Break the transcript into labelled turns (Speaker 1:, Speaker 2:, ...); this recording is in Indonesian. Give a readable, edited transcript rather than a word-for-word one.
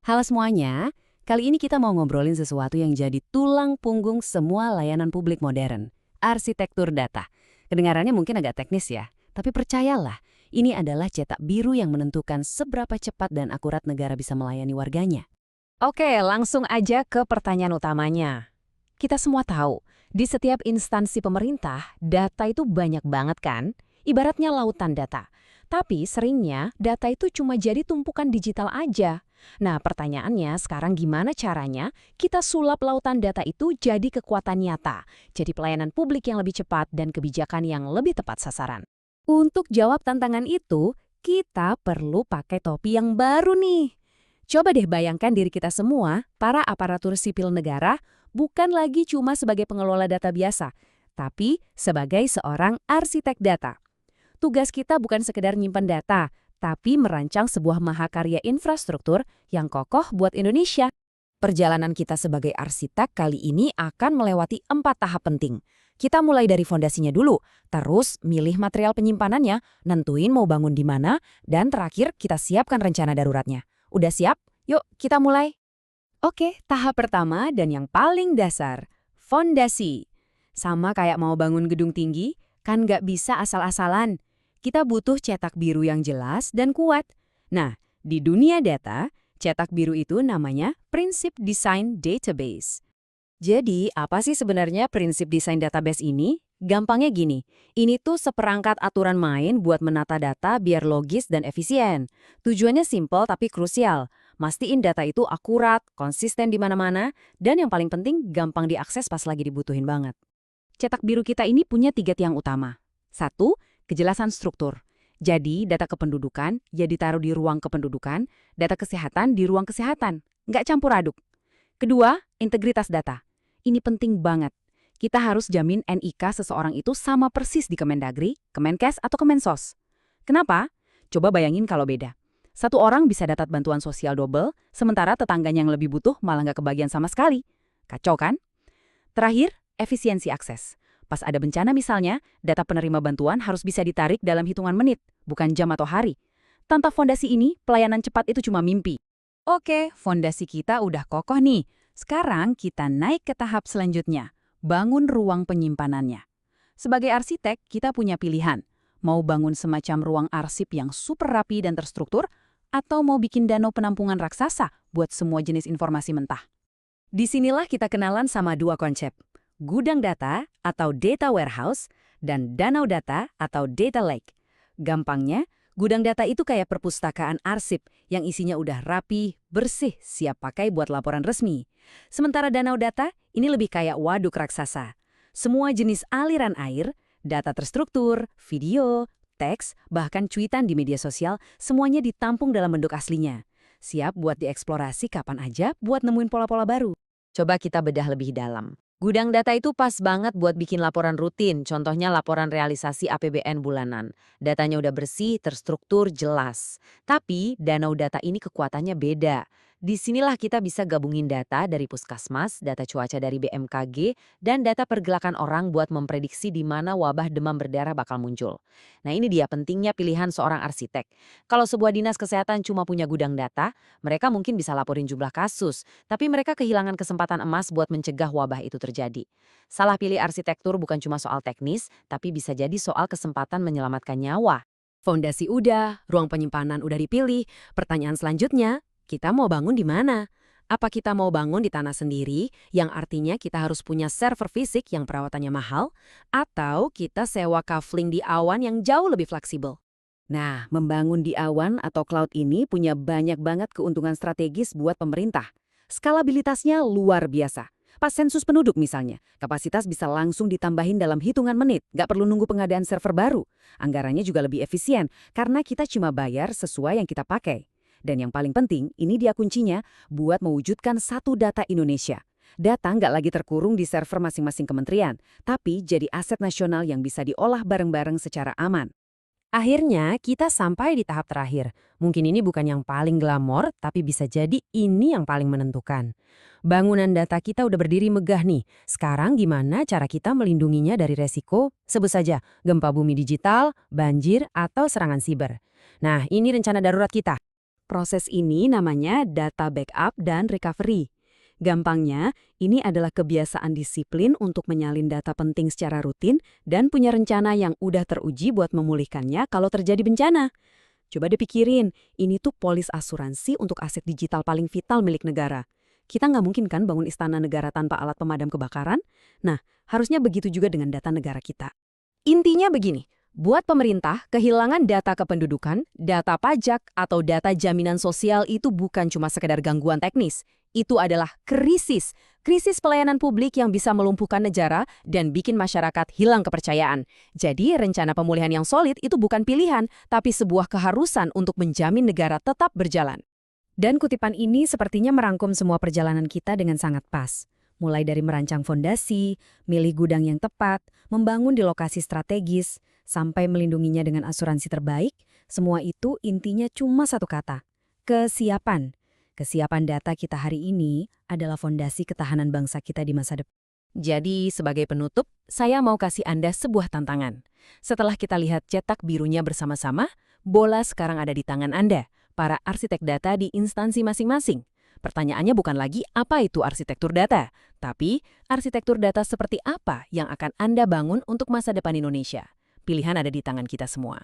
Speaker 1: Halo semuanya, kali ini kita mau ngobrolin sesuatu yang jadi tulang punggung semua layanan publik modern, arsitektur data. Kedengarannya mungkin agak teknis ya, tapi percayalah, ini adalah cetak biru yang menentukan seberapa cepat dan akurat negara bisa melayani warganya.
Speaker 2: Oke, langsung aja ke pertanyaan utamanya. Kita semua tahu, di setiap instansi pemerintah, data itu banyak banget kan? Ibaratnya lautan data. Tapi seringnya, data itu cuma jadi tumpukan digital aja. Nah, pertanyaannya sekarang gimana caranya kita sulap lautan data itu jadi kekuatan nyata, jadi pelayanan publik yang lebih cepat dan kebijakan yang lebih tepat sasaran.
Speaker 1: Untuk jawab tantangan itu, kita perlu pakai topi yang baru nih. Coba deh bayangkan diri kita semua, para aparatur sipil negara, bukan lagi cuma sebagai pengelola data biasa, tapi sebagai seorang arsitek data. Tugas kita bukan sekedar nyimpan data, tapi merancang sebuah mahakarya infrastruktur yang kokoh buat Indonesia. Perjalanan kita sebagai arsitek kali ini akan melewati 4 tahap penting. Kita mulai dari fondasinya dulu, terus milih material penyimpanannya, nentuin mau bangun di mana, dan terakhir kita siapkan rencana daruratnya. Udah siap? Yuk, kita mulai. Oke, tahap pertama dan yang paling dasar, fondasi. Sama kayak mau bangun gedung tinggi, kan nggak bisa asal-asalan. Kita butuh cetak biru yang jelas dan kuat. Nah, di dunia data, cetak biru itu namanya prinsip desain database. Jadi, apa sih sebenarnya prinsip desain database ini? Gampangnya gini, ini tuh seperangkat aturan main buat menata data biar logis dan efisien. Tujuannya simpel tapi krusial. Mastiin data itu akurat, konsisten di mana-mana, dan yang paling penting gampang diakses pas lagi dibutuhin banget. Cetak biru kita ini punya 3 tiang utama. 1. Kejelasan struktur. Jadi, data kependudukan ya ditaruh di ruang kependudukan, data kesehatan di ruang kesehatan. Nggak campur aduk. Kedua, integritas data. Ini penting banget. Kita harus jamin NIK seseorang itu sama persis di Kemendagri, Kemenkes, atau Kemensos. Kenapa? Coba bayangin kalau beda. Satu orang bisa dapat bantuan sosial double, sementara tetangganya yang lebih butuh malah nggak kebagian sama sekali. Kacau kan? Terakhir, efisiensi akses. Pas ada bencana misalnya, data penerima bantuan harus bisa ditarik dalam hitungan menit, bukan jam atau hari. Tanpa fondasi ini, pelayanan cepat itu cuma mimpi. Oke, fondasi kita udah kokoh nih. Sekarang kita naik ke tahap selanjutnya, bangun ruang penyimpanannya. Sebagai arsitek, kita punya pilihan. Mau bangun semacam ruang arsip yang super rapi dan terstruktur, atau mau bikin danau penampungan raksasa buat semua jenis informasi mentah. Disinilah kita kenalan sama dua konsep, gudang data atau data warehouse, dan danau data atau data lake. Gampangnya, gudang data itu kayak perpustakaan arsip yang isinya udah rapi, bersih, siap pakai buat laporan resmi. Sementara danau data, ini lebih kayak waduk raksasa. Semua jenis aliran air, data terstruktur, video, teks, bahkan cuitan di media sosial, semuanya ditampung dalam bentuk aslinya. Siap buat dieksplorasi kapan aja buat nemuin pola-pola baru. Coba kita bedah lebih dalam. Gudang data itu pas banget buat bikin laporan rutin, contohnya laporan realisasi APBN bulanan. Datanya udah bersih, terstruktur, jelas. Tapi danau data ini kekuatannya beda. Disinilah kita bisa gabungin data dari Puskesmas, data cuaca dari BMKG, dan data pergerakan orang buat memprediksi di mana wabah demam berdarah bakal muncul. Nah, ini dia pentingnya pilihan seorang arsitek. Kalau sebuah dinas kesehatan cuma punya gudang data, mereka mungkin bisa laporin jumlah kasus, tapi mereka kehilangan kesempatan emas buat mencegah wabah itu terjadi. Salah pilih arsitektur bukan cuma soal teknis, tapi bisa jadi soal kesempatan menyelamatkan nyawa. Fondasi udah, ruang penyimpanan udah dipilih. Pertanyaan selanjutnya, kita mau bangun di mana? Apa kita mau bangun di tanah sendiri, yang artinya kita harus punya server fisik yang perawatannya mahal, atau kita sewa kafling di awan yang jauh lebih fleksibel? Nah, membangun di awan atau cloud ini punya banyak banget keuntungan strategis buat pemerintah. Skalabilitasnya luar biasa. Pas sensus penduduk misalnya, kapasitas bisa langsung ditambahin dalam hitungan menit, nggak perlu nunggu pengadaan server baru. Anggarannya juga lebih efisien, karena kita cuma bayar sesuai yang kita pakai. Dan yang paling penting, ini dia kuncinya, buat mewujudkan satu data Indonesia. Data nggak lagi terkurung di server masing-masing kementerian, tapi jadi aset nasional yang bisa diolah bareng-bareng secara aman. Akhirnya, kita sampai di tahap terakhir. Mungkin ini bukan yang paling glamor, tapi bisa jadi ini yang paling menentukan. Bangunan data kita udah berdiri megah nih. Sekarang gimana cara kita melindunginya dari resiko? Sebut saja, gempa bumi digital, banjir, atau serangan siber. Nah, ini rencana darurat kita. Proses ini namanya data backup dan recovery. Gampangnya, ini adalah kebiasaan disiplin untuk menyalin data penting secara rutin dan punya rencana yang udah teruji buat memulihkannya kalau terjadi bencana. Coba dipikirin, ini tuh polis asuransi untuk aset digital paling vital milik negara. Kita nggak mungkin kan bangun istana negara tanpa alat pemadam kebakaran? Nah, harusnya begitu juga dengan data negara kita.
Speaker 2: Intinya begini, buat pemerintah, kehilangan data kependudukan, data pajak, atau data jaminan sosial itu bukan cuma sekedar gangguan teknis. Itu adalah krisis. Krisis pelayanan publik yang bisa melumpuhkan negara dan bikin masyarakat hilang kepercayaan. Jadi, rencana pemulihan yang solid itu bukan pilihan, tapi sebuah keharusan untuk menjamin negara tetap berjalan.
Speaker 1: Dan kutipan ini sepertinya merangkum semua perjalanan kita dengan sangat pas. Mulai dari merancang fondasi, milih gudang yang tepat, membangun di lokasi strategis, sampai melindunginya dengan asuransi terbaik, semua itu intinya cuma satu kata, kesiapan. Kesiapan data kita hari ini adalah fondasi ketahanan bangsa kita di masa depan.
Speaker 2: Jadi, sebagai penutup, saya mau kasih Anda sebuah tantangan. Setelah kita lihat cetak birunya bersama-sama, bola sekarang ada di tangan Anda, para arsitek data di instansi masing-masing. Pertanyaannya bukan lagi apa itu arsitektur data, tapi arsitektur data seperti apa yang akan Anda bangun untuk masa depan Indonesia. Pilihan ada di tangan kita semua.